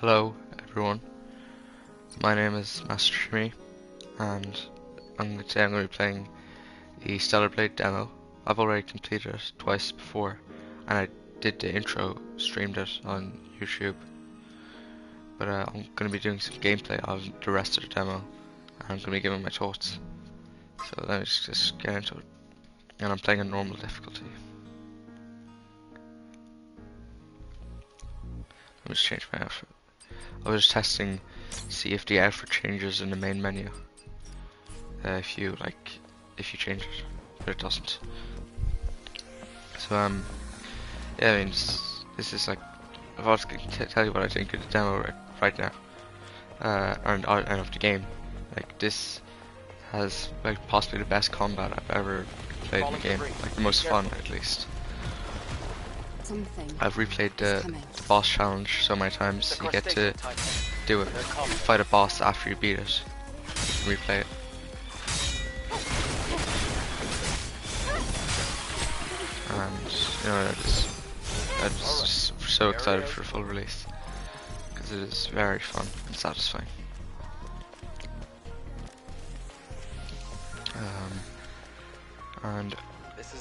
Hello everyone, my name is Master Shmi and today I'm going to be playing the Stellar Blade demo. I've already completed it twice before and I did the intro, streamed it on YouTube, but I'm going to be doing some gameplay of the rest of the demo and I'm going to be giving my thoughts. So let me just get into it, and I'm playing on normal difficulty. Let me just change my outfit. I was just testing to see if the outfit changes in the main menu. If you change it, but it doesn't. So yeah, I mean, this is like, if I was going to tell you what I think of the demo right now, and of the game, like this has like possibly the best combat I've ever played in the game, like the most fun at least. I've replayed the boss challenge so many times. You get to do it, fight a boss after you beat it. You can replay it. And you know, I'm just so excited for full release because it is very fun and satisfying. And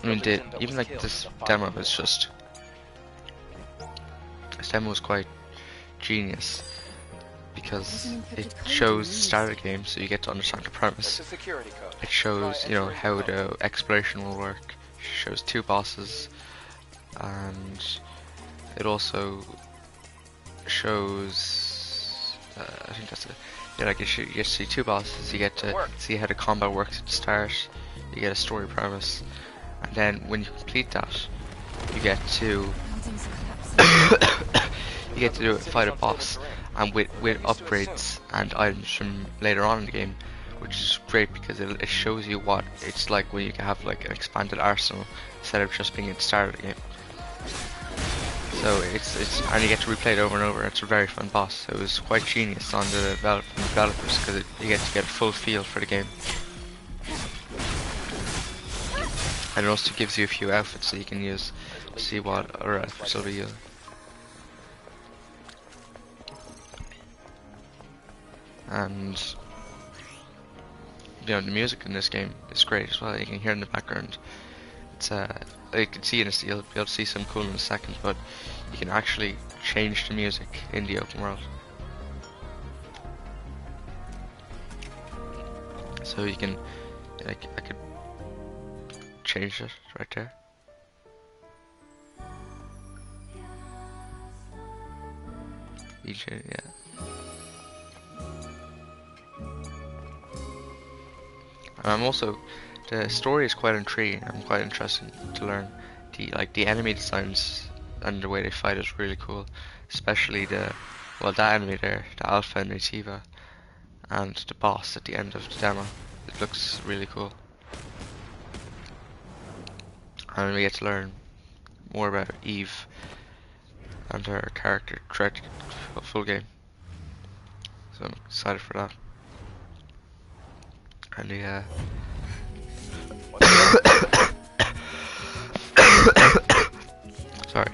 I mean, even like this demo is just. This demo was quite genius because it shows the start of the game, so you get to understand the premise. It shows, you know, how the exploration will work. It shows two bosses, and it also shows. I think that's it. Yeah, like you get to see two bosses. You get to see how the combat works at the start. You get a story premise, and then when you complete that, you get to. You get to fight a boss, and with upgrades and items from later on in the game, which is great because it shows you what it's like when you can have like an expanded arsenal instead of just being at the start of the game. So it's and you get to replay it over and over. It's a very fun boss. So it was quite genius on the developers because you get to get a full feel for the game. And it also gives you a few outfits that you can use to see what other outfits will be used. And you know, the music in this game is great as well. You can hear it in the background. It's you can see you'll be able to see some cool in a second, but you can actually change the music in the open world. So you can, like, I could change it right there. Yeah. And I'm also, the story is quite intriguing. I'm quite interested to learn the enemy designs and the way they fight is really cool. Especially that enemy there, the Alpha Nativa, and the boss at the end of the demo. It looks really cool. And we get to learn more about Eve and her character throughout the full game. So I'm excited for that. And yeah. Sorry.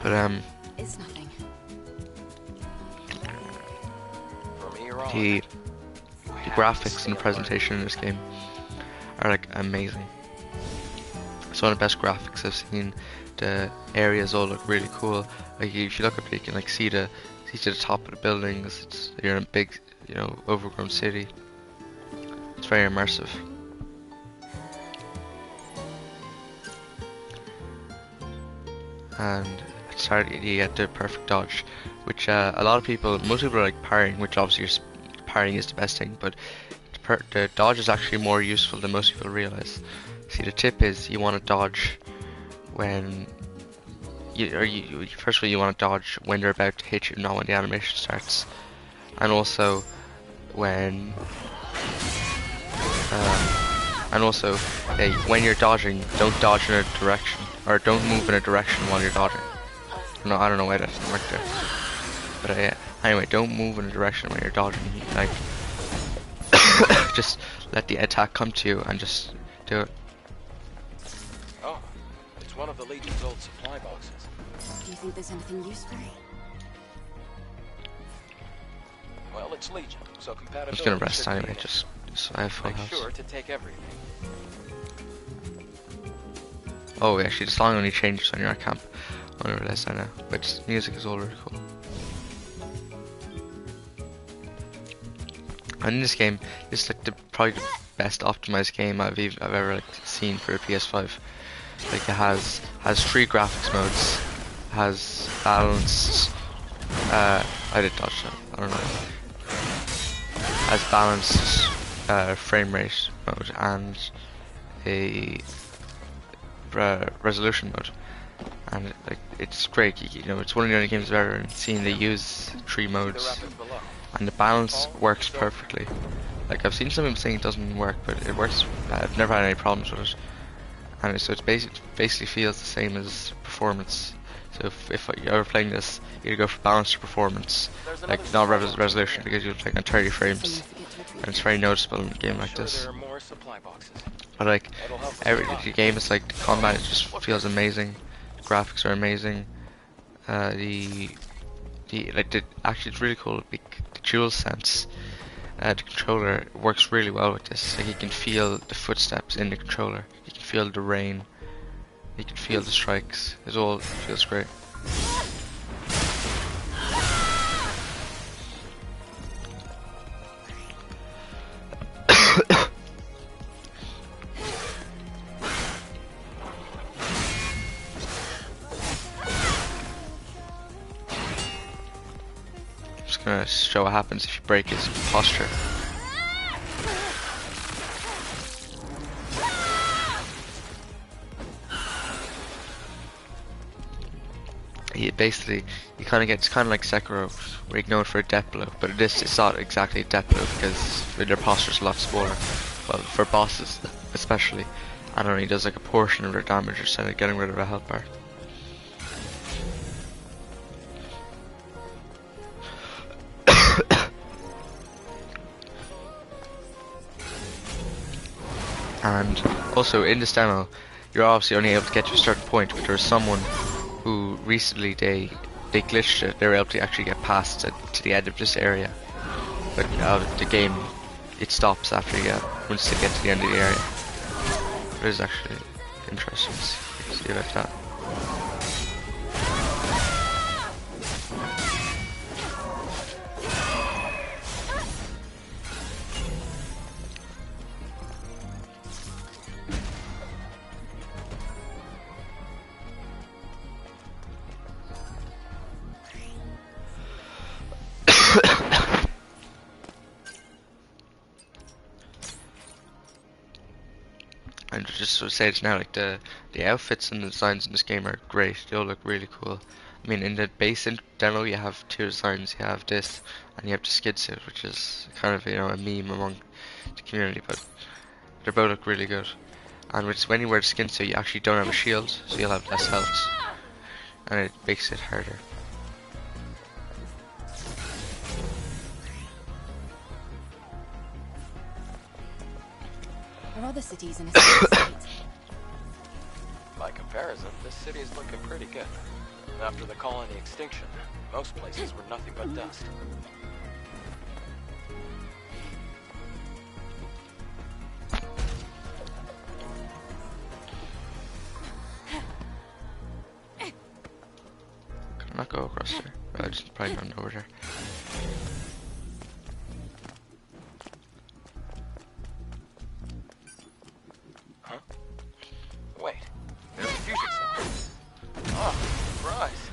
But It's nothing. the graphics and the presentation in this game are like amazing. It's one of the best graphics I've seen. The areas all look really cool. Like if you look up, you can like see to the top of the buildings. You're in a big, you know, overgrown city. It's very immersive. And at the start you get the perfect dodge, which most people are like parrying, which obviously parrying is the best thing, but the dodge is actually more useful than most people realize. See, the tip is you want to dodge when first of all you want to dodge when they're about to hit you, not when the animation starts, and also when when you're dodging, don't dodge in a direction, or don't move in a direction while you're dodging. No, I don't know why that didn't work there, but yeah. Anyway, don't move in a direction when you're dodging. Like, just let the attack come to you and just do it. Oh, it's one of the Legion's old supply boxes. Do you think there's anything useful? its Legion, so I'm compatibility just gonna rest should be anyway, an just issue. so I have full Make health. sure to take everything. Oh, actually, the song only changes when you're at camp. I only realised that now. But music is all really cool. And in this game, this is like probably the best optimized game I've ever like seen for a PS5. Like it has 3 graphics modes, has balanced. I did dodge that. I don't know. Has balanced frame rate mode and a resolution mode, and like it's great. You know, it's one of the only games I've ever seen they use 3 modes, and the balance works perfectly. Like I've seen some people saying it doesn't work, but it works. I've never had any problems with it, and so it's basically feels the same as performance. So if you're ever playing this, you go for balance or performance, like not resolution, because you're playing on 30 frames, and it's very noticeable in a game like this. But like the game is like the combat just feels amazing, the graphics are amazing. Actually it's really cool. The DualSense, the controller works really well with this. Like you can feel the footsteps in the controller, you can feel the rain, you can feel the strikes. It all feels great. Gonna show what happens if you break his posture. You kind of get, it's kind of like Sekiro, where you can go for a death blow, but this it's not exactly a death blow because their posture's a lot smaller. Well, for bosses especially, and only does like a portion of their damage instead of getting rid of a health bar. And also in this demo, you're obviously only able to get to a certain point, but there's someone who recently they glitched it. They were able to actually get past it to the end of this area, but the game it stops after once they get to the end of the area. It is actually interesting to see about that. And just to say it now, like the outfits and the designs in this game are great. They all look really cool. I mean, in the base demo, you have 2 designs. You have this, and you have the skid suit, which is kind of a meme among the community. But they both look really good. And when you wear the skin suit, you actually don't have a shield, so you'll have less health, and it makes it harder. Are other cities in a similar state? By comparison, this city is looking pretty good. After the colony extinction, most places were nothing but dust. Can I not go across there? I just probably run over there. Wait, there's a fusion cell. Oh, surprise.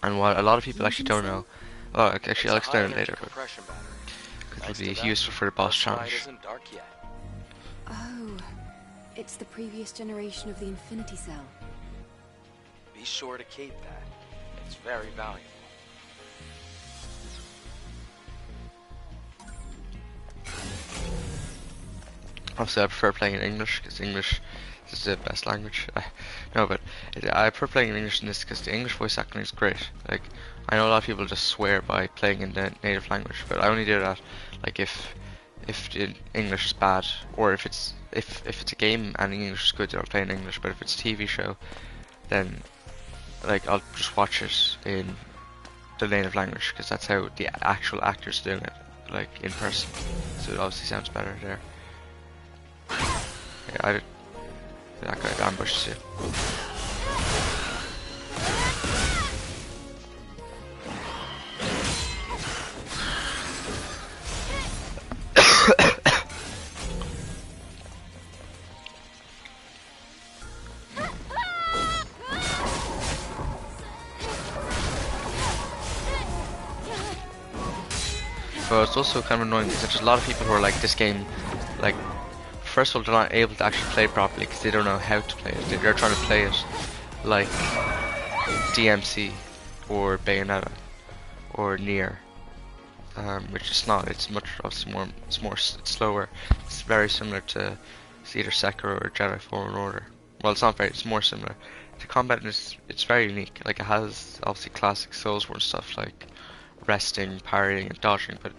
And what a lot of people actually don't know, well, actually I'll explain it later, but Compression battery. it will be useful for the boss challenge. Isn't dark yet. Oh, it's the previous generation of the Infinity Cell. Be sure to keep that. It's very valuable. Obviously I prefer playing in English, because English is the best language. No, but I prefer playing in English in this because the English voice acting is great. Like, I know a lot of people just swear by playing in the native language, but I only do that like if the English is bad, or if it's a game and the English is good, then I'll play in English. But if it's a TV show, then like I'll just watch it in the native language because that's how the actual actors are doing it, like in person. So it obviously sounds better there. Yeah, that guy ambushes you. But it's also kind of annoying because there's a lot of people who are like, this game, like, first of all, they're not able to actually play it properly because they don't know how to play it. They're trying to play it like DMC or Bayonetta or Nier, which it's not. It's much obviously more. It's slower. It's very similar to either Sekiro or Jedi Fallen Order. Well, it's not very. It's more similar. The combat is it's very unique. Like it has obviously classic Soulsborne stuff like resting, parrying, and dodging, but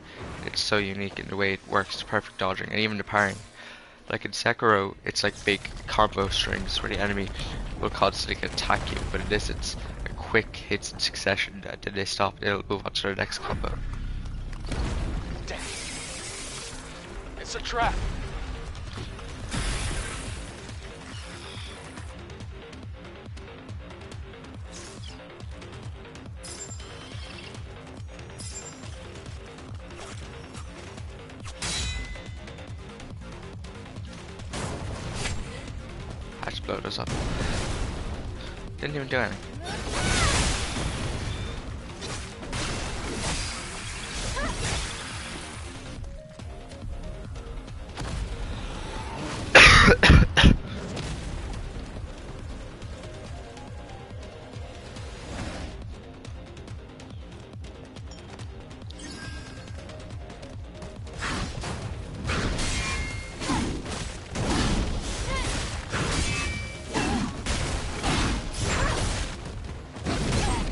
it's so unique in the way it works. The perfect dodging and even the parrying. Like in Sekiro, it's like big combo strings where the enemy will constantly attack you, but in this it's a quick hits in succession and then they stop and it'll move on to the next combo. Damn. It's a trap. I just blow this up. Didn't even do anything.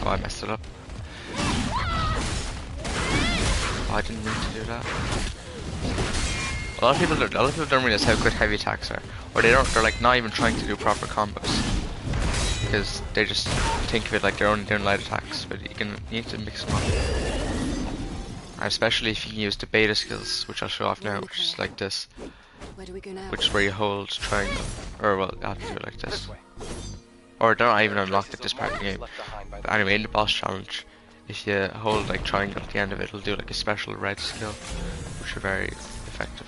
Oh, I messed it up. Oh, I didn't mean to do that. A lot of people don't realize how good heavy attacks are, or they're like not even trying to do proper combos because they just think of it like they're only doing light attacks. But you need to mix them up, and especially if you can use the beta skills, which I'll show off now, which is like this, Where do we go now? which is where you hold triangle, or well, I have to do it like this. Or they're not even unlocked at this part of the game. But anyway, in the boss challenge, if you hold like triangle at the end of it, it'll do like a special red skill, which are very effective.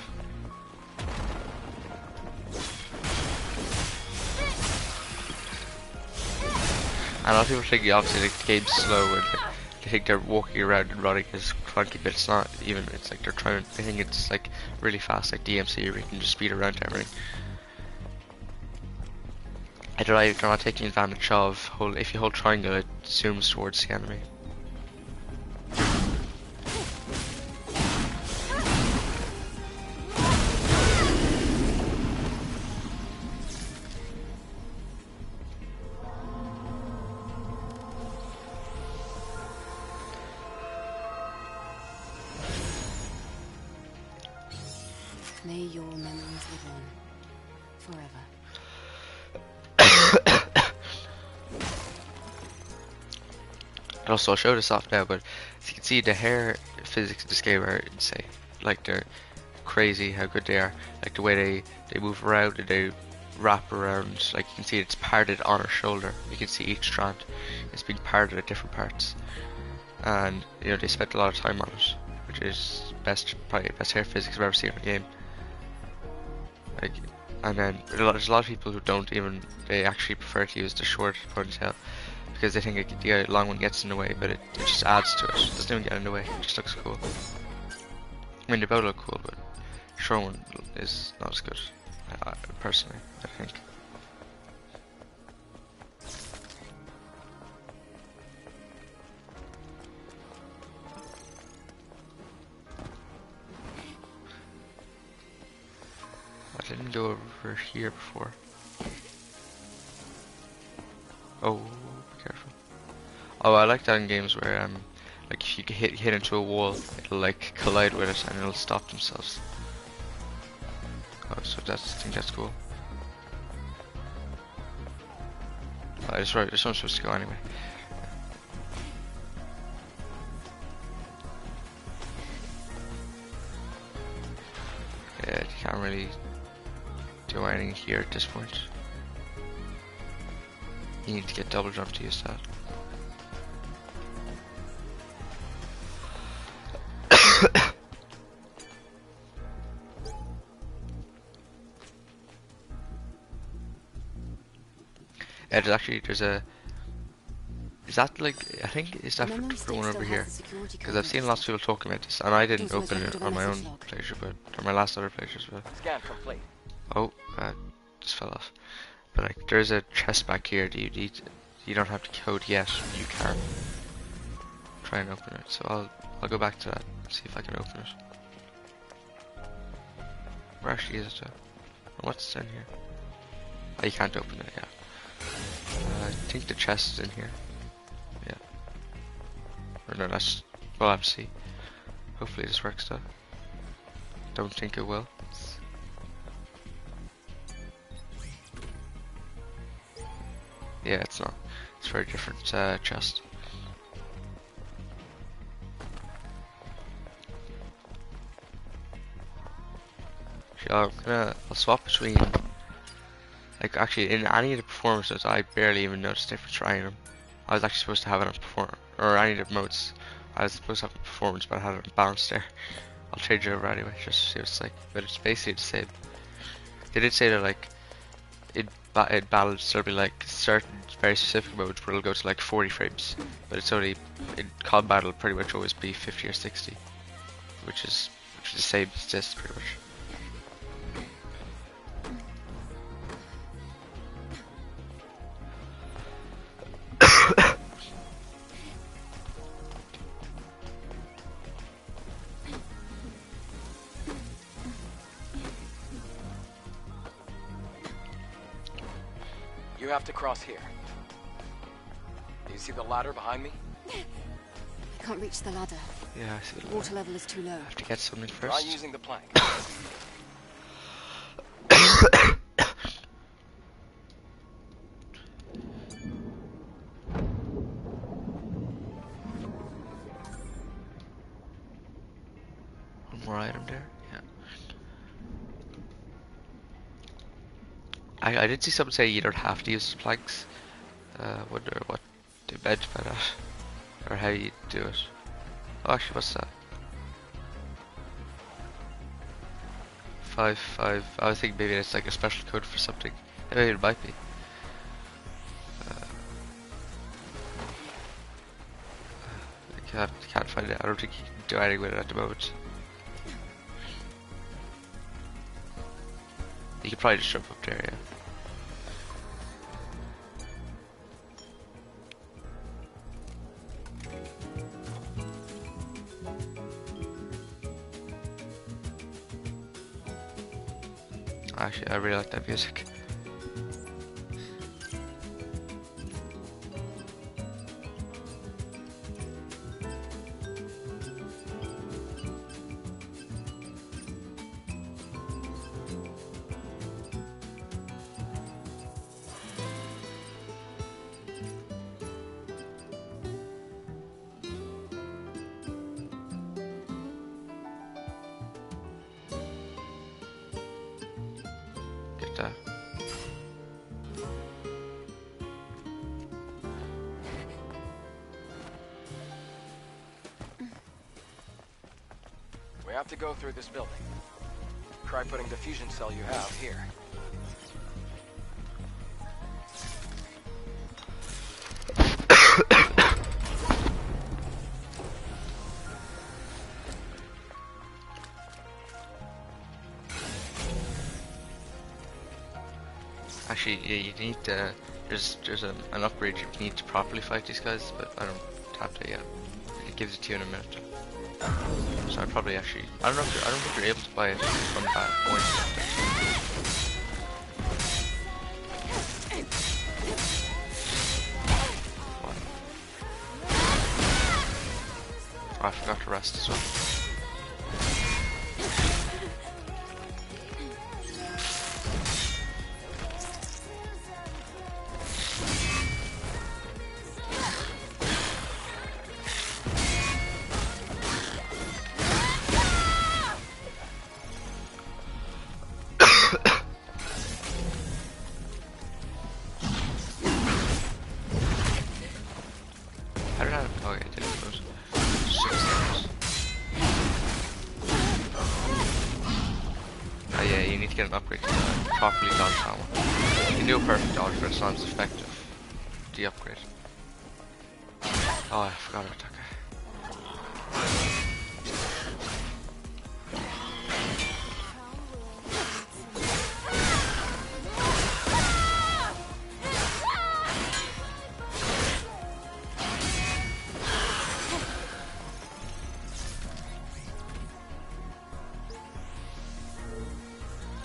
And a lot of people think obviously like, the game's slow and they think they're walking around and running is clunky, but it's not even. It's like they think it's like really fast, like DMC, where you can just speed around everything. They're not taking advantage of if you hold triangle, it zooms towards the enemy. May your memories live on forever. Also, I'll show this off now, but as you can see, the hair physics in this game are insane. Like, they're crazy how good they are. Like, the way they move around and they wrap around. Like, you can see it's parted on her shoulder. You can see each strand. It's being parted at different parts. And, you know, they spent a lot of time on it, which is probably the best hair physics I've ever seen in a game. Like, and then there's a lot of people who they actually prefer to use the short ponytail because they think the long one gets in the way, but it just adds to it. It doesn't even get in the way, it just looks cool. I mean, they both look cool, but the short one is not as good, personally, I think. I didn't go over here before. Oh, be careful. Oh, I like that in games where like if you hit into a wall, it'll like collide with it and it'll stop themselves. Oh, so I think that's cool. This one's supposed to go anyway. Yeah, you can't really do anything here at this point. You need to get double jump to use that. Yeah, there's a. Is that like, I think, is that The memory for stick one still over has here? the security Because code I've on seen it. lots of people talking about this, and I didn't Seems open like it a on my own message log. playthrough, but on my last other playthroughs, but Scan complete. oh, just fell off. But like, there's a chest back here. You don't have the code yet. You can try and open it. So I'll go back to that, see if I can open it. Where actually is it though? What's in here? Oh, you can't open it, yeah. I think the chest is in here. Yeah. Or no, we'll have to see. Hopefully this works though. Don't think it will. Yeah, it's not. It's a very different chest. I'll swap between, like, actually in any of the performances I barely even noticed the difference trying them. I was actually supposed to have it on perform, or any of the modes I was supposed to have a performance, but I had it on balance there. I'll change it over anyway just to see what it's like, but it's basically the same. They did say that like in balance there'll be like certain very specific modes where it'll go to like 40 frames, but it's only in combat it'll pretty much always be 50 or 60, which is the same as this pretty much. You have to cross here. Do you see the ladder behind me? Can't reach the ladder. Yeah, I see the Water level is too low. I have to get something Try first. using the plank. One more item there, yeah. I did see someone say you don't have to use the planks. Wonder what they meant by that, or how you do it. Oh, actually, what's that? 5-5. I was thinking maybe it's like a special code for something. Maybe it might be. I can't find it. I don't think you can do anything with it at the moment. You could probably just jump up there, yeah. Actually, I really like that music. Get that. We have to go through this building. Try putting the fusion cell you have here. Actually, yeah, you need there's an upgrade you need to properly fight these guys, but I don't have to yet. It gives it to you in a minute. So I probably actually I don't think you're able to buy it from that point. What? Oh, I forgot to rest as well. get an upgrade to properly dodge armor. You can do a perfect dodge, but it's not as effective. The upgrade. Oh, I forgot about that guy.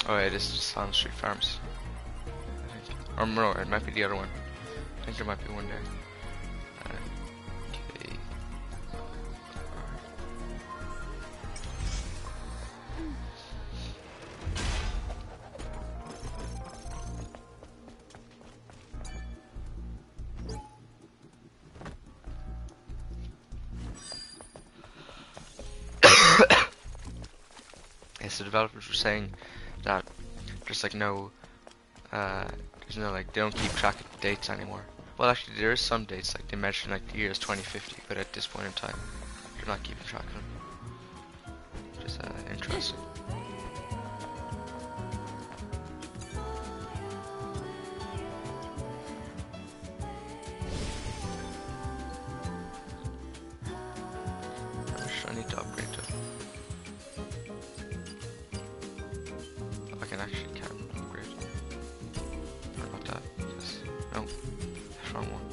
Oh yeah, this is Silent Street Farms. I think. Or no, it might be the other one. I think there might be one there. Okay. Yes, the developers were saying that there's like no, there's no like, they don't keep track of the dates anymore. Well, actually, there is some dates, like they mentioned like the year is 2050, but at this point in time, they're not keeping track of them. Just interesting. I need to upgrade to. I can actually upgrade. What about that? Yes. No. That's wrong one.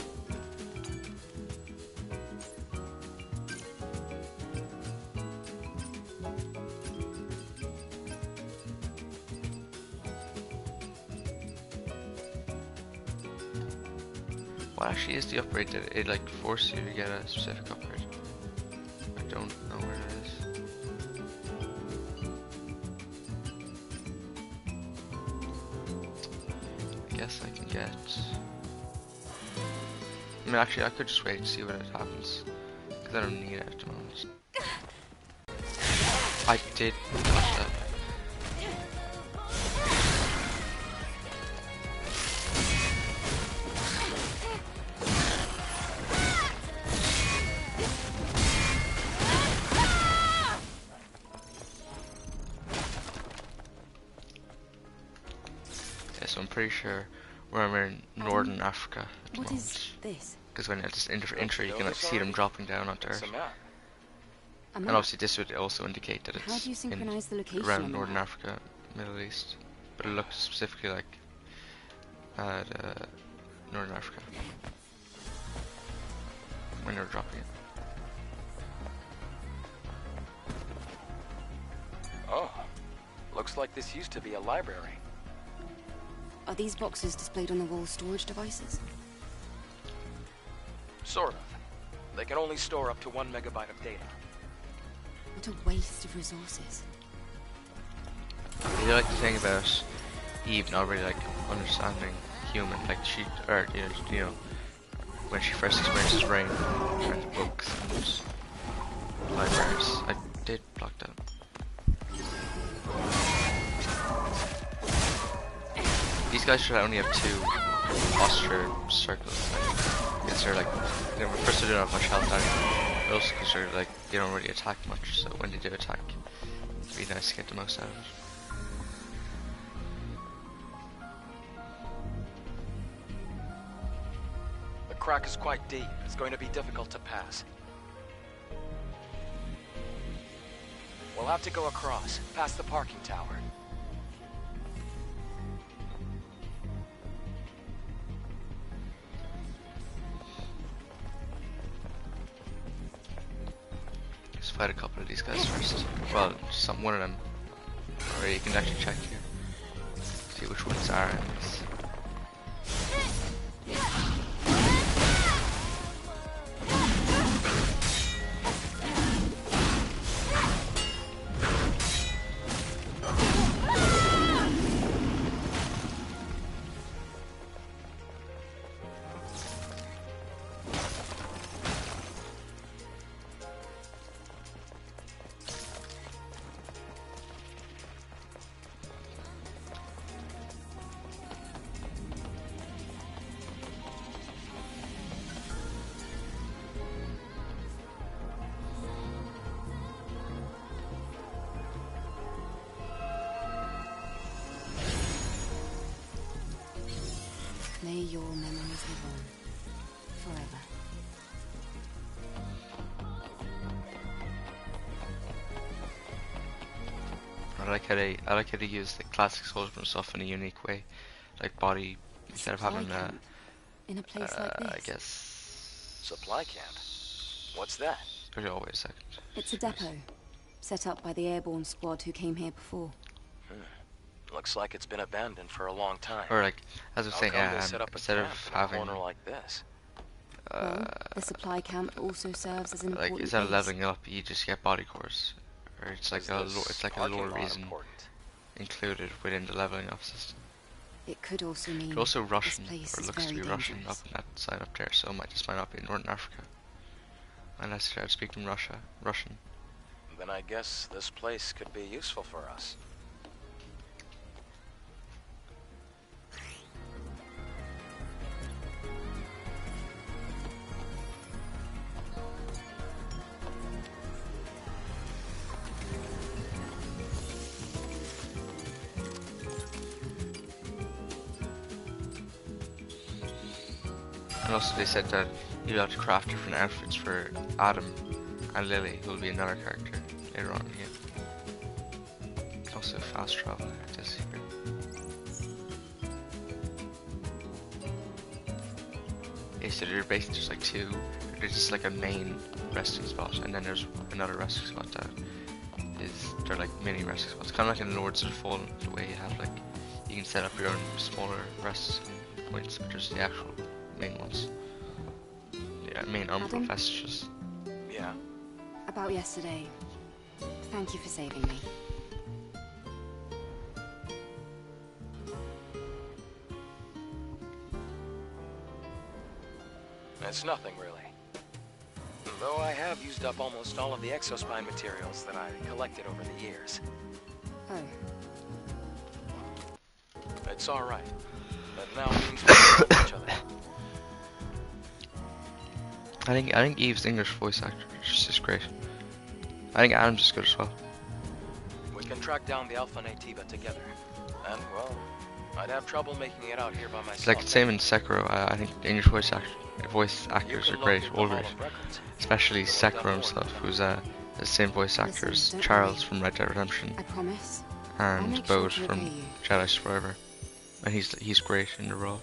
What actually is the upgrade that it like forces you to get a specific upgrade? I don't know where it is. I guess I can get. I mean, actually, I could just wait and see what happens, because I don't need it at the moment. I did touch that. So I'm pretty sure we're in Northern Africa at the What moment. is this? Because when it's intro, you can like see them dropping down onto Earth. It's a map. A And map. obviously this would also indicate that How it's do you synchronize the location around on the Northern map? Africa, Middle East. But it looks specifically like Northern Africa. When they're dropping it. Oh, looks like this used to be a library. Are these boxes displayed on the wall storage devices? Sort of. They can only store up to 1 megabyte of data. What a waste of resources. I really like the thing about Eve not really like understanding human, like she, or you know, when she first experiences rain, and books and libraries. I did block that. These guys should only have 2 posture circles. Because they're like, first they don't have much health anyway, but also because they're like, they don't really attack much, so when they do attack, it'd be nice to get the most out of it. The crack is quite deep. It's going to be difficult to pass. We'll have to go across, past the parking tower. Let's fight a couple of these guys first. Well, one of them. Or you can actually check here. See which ones are enemies. I like how they use the classic Soulsborne stuff in a unique way, like body instead of having Camp. In a place like this. I guess Supply camp? What's that? there's always a second. It's a depot, set up by the airborne squad who came here before. Looks like it's been abandoned for a long time. Or like as I was How saying, come they set up a instead of camp in a having corner like this? Well, the supply camp also serves as an like important instead of base. leveling up, you just get body cores, or it's like Is a this it's like a parking lore lot reason important? included within the leveling up system. It could also mean It's also Russian, this place or is looks to be very Russian dangerous. up in that side up there, so this might not be in Northern Africa. Unless they're speaking Russian. Then I guess this place could be useful for us. And also they said that you'll have to craft different outfits for Adam and Lily, who will be another character later on in the game. Also fast travel like this here. Yeah, so they're basically just like there's just like a main resting spot, and then there's another resting spot that they're like mini resting spots. Kind of like in Lords of the Fallen, the way you have like, you can set up your own smaller rest points, but just the actual main ones. Yeah, main umbral Adam? vestiges. Yeah. About yesterday. Thank you for saving me. It's nothing really. Though I have used up almost all of the exospine materials that I collected over the years. Oh, It's alright. That now means we can help each other. I think Eve's English voice actor is just great. I think Adam's just good as well. We can track down the Alpha Nativa together. And, well, I'd have trouble making it out here by myself. It's like the same in Sekiro. I think the English voice actors are great, all great. Especially Sekiro himself, who's the same voice actor as Listen, don't Charles worry. from Red Dead Redemption I promise. I'll and make sure Bode to from repay you. Jedi Survivor, and he's great in the role.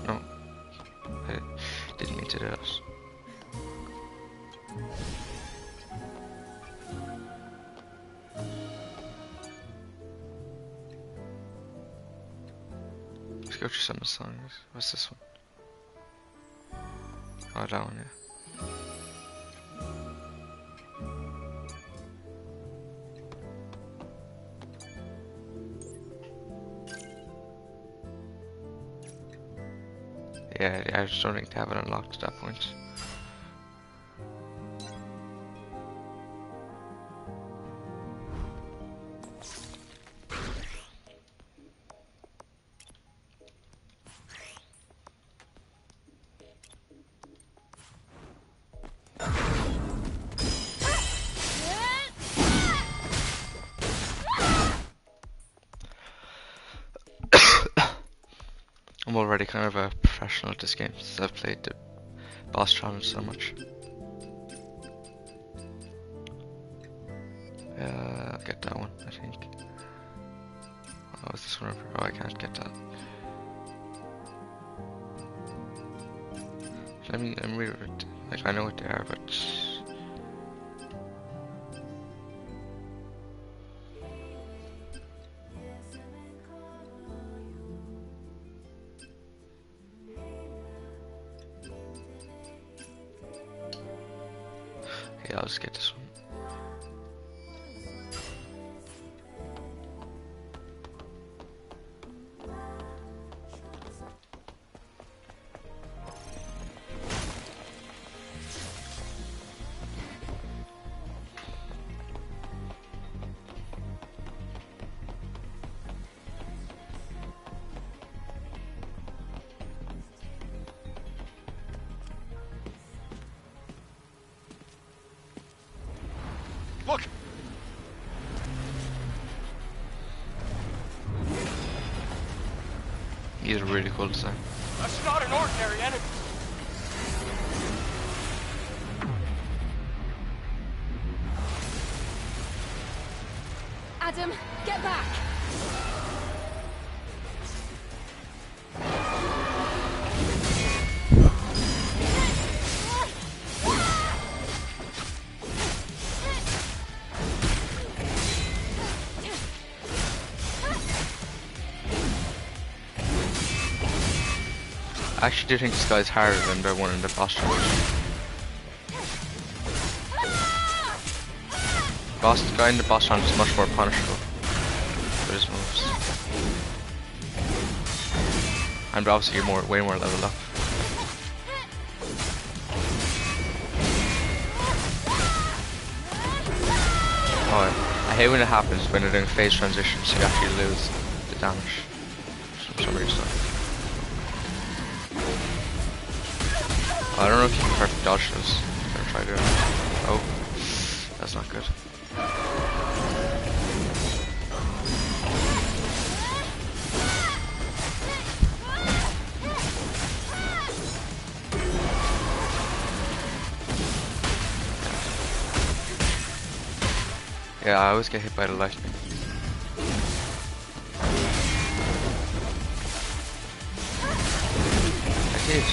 No, I didn't mean to do that. Let's go through some of the songs. What's this one? Oh, that one, yeah. Yeah, I just don't think they have it unlocked at that point. I'm already kind of a professional at this game since I've played the boss challenge so much. I'll get that one, I think. Oh, is this one over? Oh, I can't get that. Let me read it. Like, I know what they are, but... Okay, I'll just get this one. Look! These are really cool design. That's not an ordinary enemy! Adam, get back! I actually do think this guy's harder than the one in the boss challenge. The guy in the boss challenge is much more punishable with his moves. And obviously you're way more leveled up. Oh, I hate when it happens when they're doing phase transitions, so you actually lose the damage from some of your stuff. I don't know if you can perfect dodge those. I'm gonna try to do it. Oh, that's not good. Yeah, I always get hit by the lightning. I did.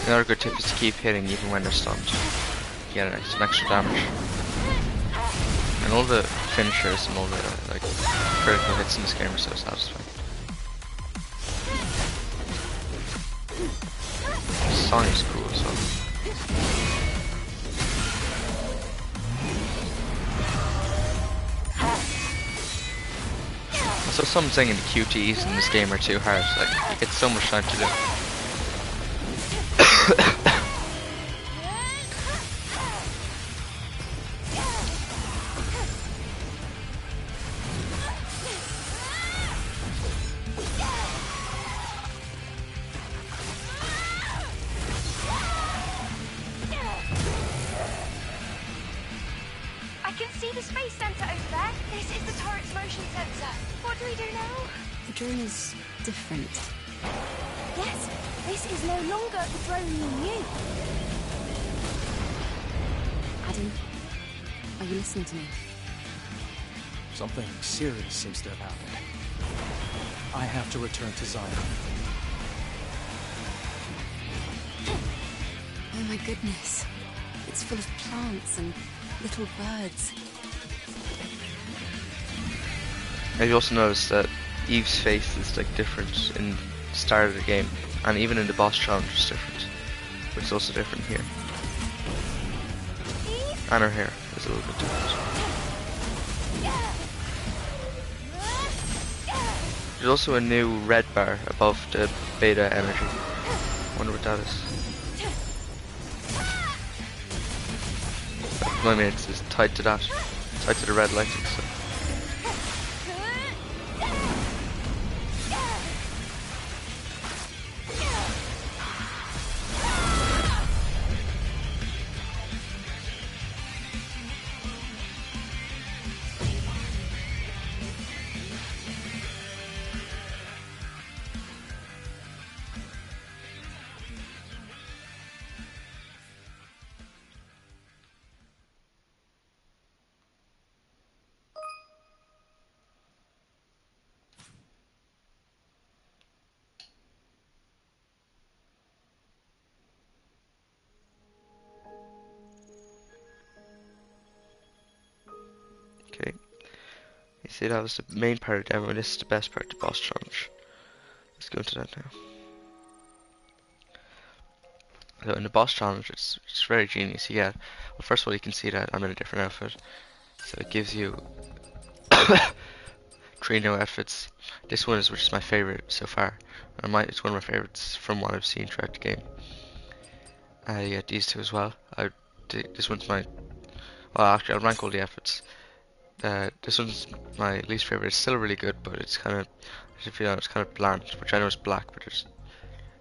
Another good tip is to keep hitting even when they're stunned. You get some extra damage. And all the finishers and all the like critical hits in this game are so satisfying. The song is cool as well. So some saying the QTEs in this game are too hard. Like you get so much time to do. I can see the space center over there. This is the turret's motion sensor. What do we do now? The drone is different. Yes, this is no longer the drone you knew. Adam, are you listening to me? Something serious seems to have happened. I have to return to Zion. Oh my goodness. It's full of plants and little birds. Have you also noticed that Eve's face is like different in the start of the game, and even in the boss challenge it's different, but it's also different here. And her hair is a little bit different. There's also a new red bar above the beta energy. Wonder what that is. I mean, it's tied to that, tied to the red lighting stuff. Okay, you see that was the main part of the demo, and this is the best part, the boss challenge. Let's go into that now. So in the boss challenge, it's very genius. You get, well, first of all, you can see that I'm in a different outfit, so it gives you 3 new outfits. This one is, which is my favorite so far, and it's one of my favorites from what I've seen throughout the game. You get these two as well. This one's my, well, actually I'll rank all the outfits. This one's my least favorite. It's still really good, but it's kind of, if you know, it's kind of bland, which I know is black, but it's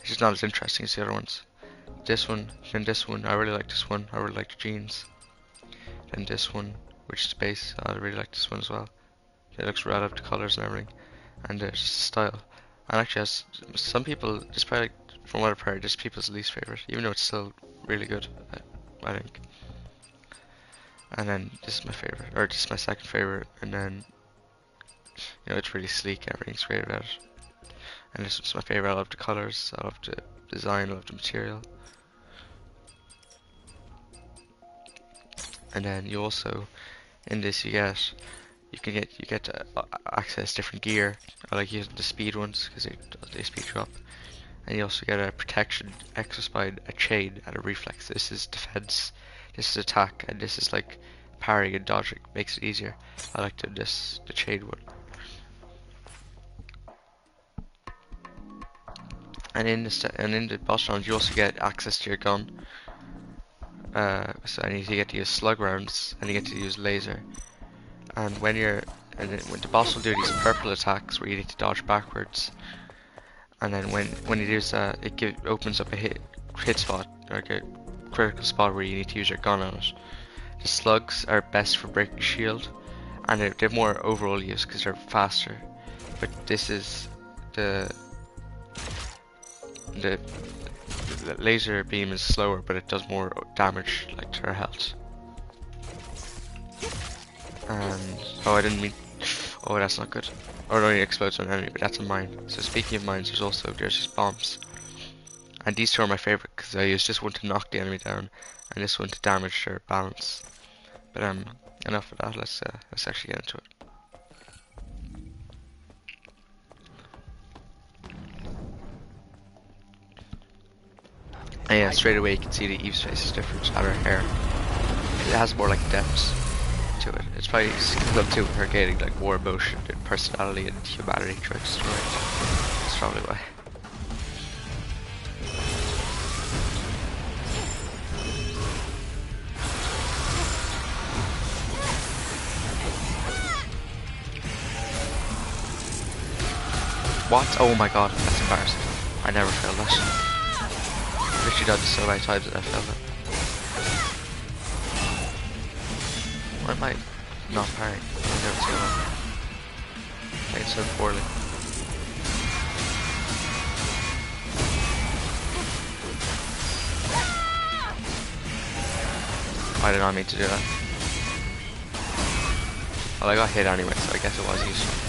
just not as interesting as the other ones. This one, then this one, I really like this one. I really like the jeans. Then this one, which is base, I really like this one as well. It looks right up the colours and everything, and there's style. And actually, has some people, it's probably like from what I've heard, this is people's least favorite, even though it's still really good, I think. And then this is my favorite, or this is my second favorite, and then, you know, it's really sleek, everything's great about it. And this one's my favorite. I love the colors, I love the design, I love the material. And then you also, in this you get to access different gear. I like using the speed ones because they speed you up. And you also get a protection, exospine, a chain, and a reflex. This is defense, this is attack, and this is like parrying and dodging. Makes it easier. I like the chain one. And in the boss challenge, you also get access to your gun. So you get to use slug rounds, and you get to use laser. And when the boss will do these purple attacks where you need to dodge backwards. And then when you do that, it opens up a hit spot, like a critical spot where you need to use your gun on it. The slugs are best for breaking shield, and they're more overall use because they're faster. But this is the laser beam is slower, but it does more damage, like to her health. And oh, I didn't mean. Oh, that's not good. Or it only explodes on an enemy, but that's a mine. So speaking of mines, there's just bombs. And these two are my favorite because I use this one to knock the enemy down, and this one to damage their balance. But enough of that. Let's actually get into it. And yeah, straight away you can see that Eve's face is different, and her hair. It has more like depth to it. It's probably up to her gaining like more emotion and personality and humanity throughout the story. That's probably why. What? Oh my god, that's embarrassing. I never failed that. I've literally done this so many times that I failed it. Why am I not parrying? I never see that. Playing so poorly. I did not mean to do that. Well, I got hit anyway, so I guess it was useful.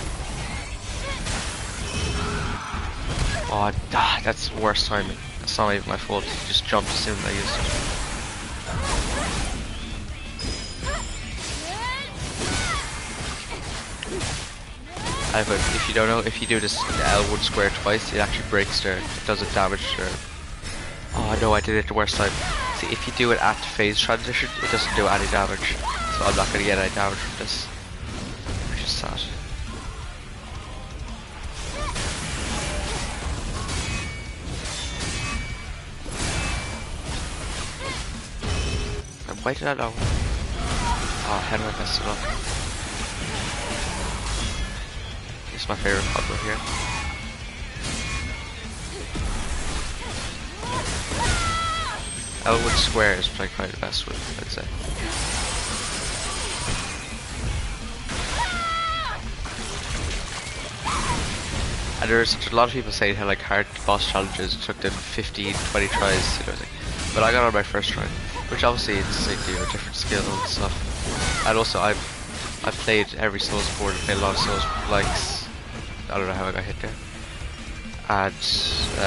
Oh, that's the worst timing. That's not even my fault. He just jumped as soon as I used it. If you don't know, if you do this L1 square twice, it actually breaks her. It doesn't damage her. Oh no, I did it the worst time. See, if you do it at phase transition, it doesn't do any damage. So I'm not going to get any damage from this. Which is sad. Why did I know? Oh, how do I mess it up? This is my favorite combo here. L1 square is probably the best one, I'd say. And there's a lot of people saying how like hard boss challenges took them 15, 20 tries, you know, but I got on my first try. Which obviously it's like you know, different skill and stuff. And also I've played every Souls board, I've played a lot of Souls likes. I don't know how I got hit there. And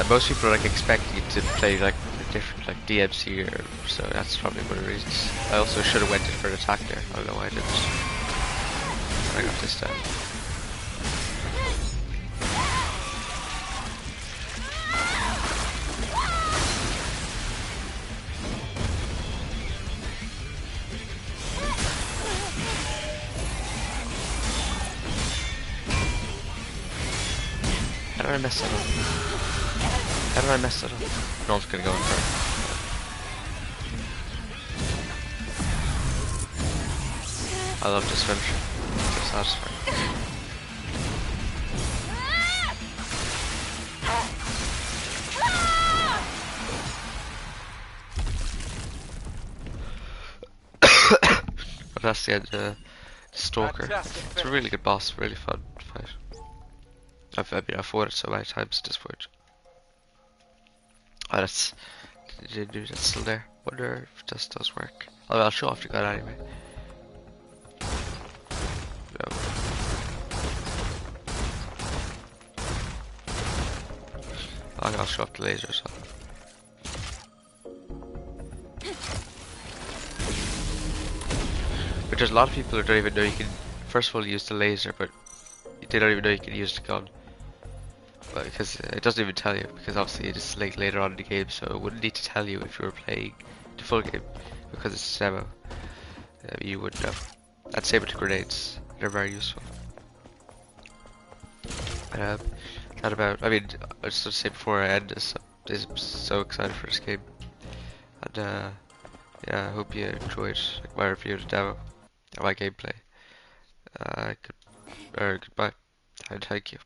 most people are like expecting you to play like a different like DMC or so that's probably one of the reasons. I also should have went in for an attack there. I don't know why I didn't. I got this time. How did I mess that up? How did I mess that up? No, I'm just gonna go in for it. I love this finisher. It's so satisfying. But that's the end of the Stalker. It's a really good boss, really fun fight. I've fought it so many times at this point. Oh, that's still there. Wonder if this does work. Oh, I'll show off the gun anyway. No. I'll show off the laser as well. But there's a lot of people who don't even know you can, first of all, use the laser, but they don't even know you can use the gun. Well, because it doesn't even tell you, because obviously it is like later on in the game, so it wouldn't need to tell you if you were playing the full game, because it's a demo. You would know. And same with the grenades, they're very useful. That about, I mean, I was going to say before I end this, I'm so excited for this game. And yeah, I hope you enjoyed like, my review of the demo, and my gameplay. Goodbye, and thank you.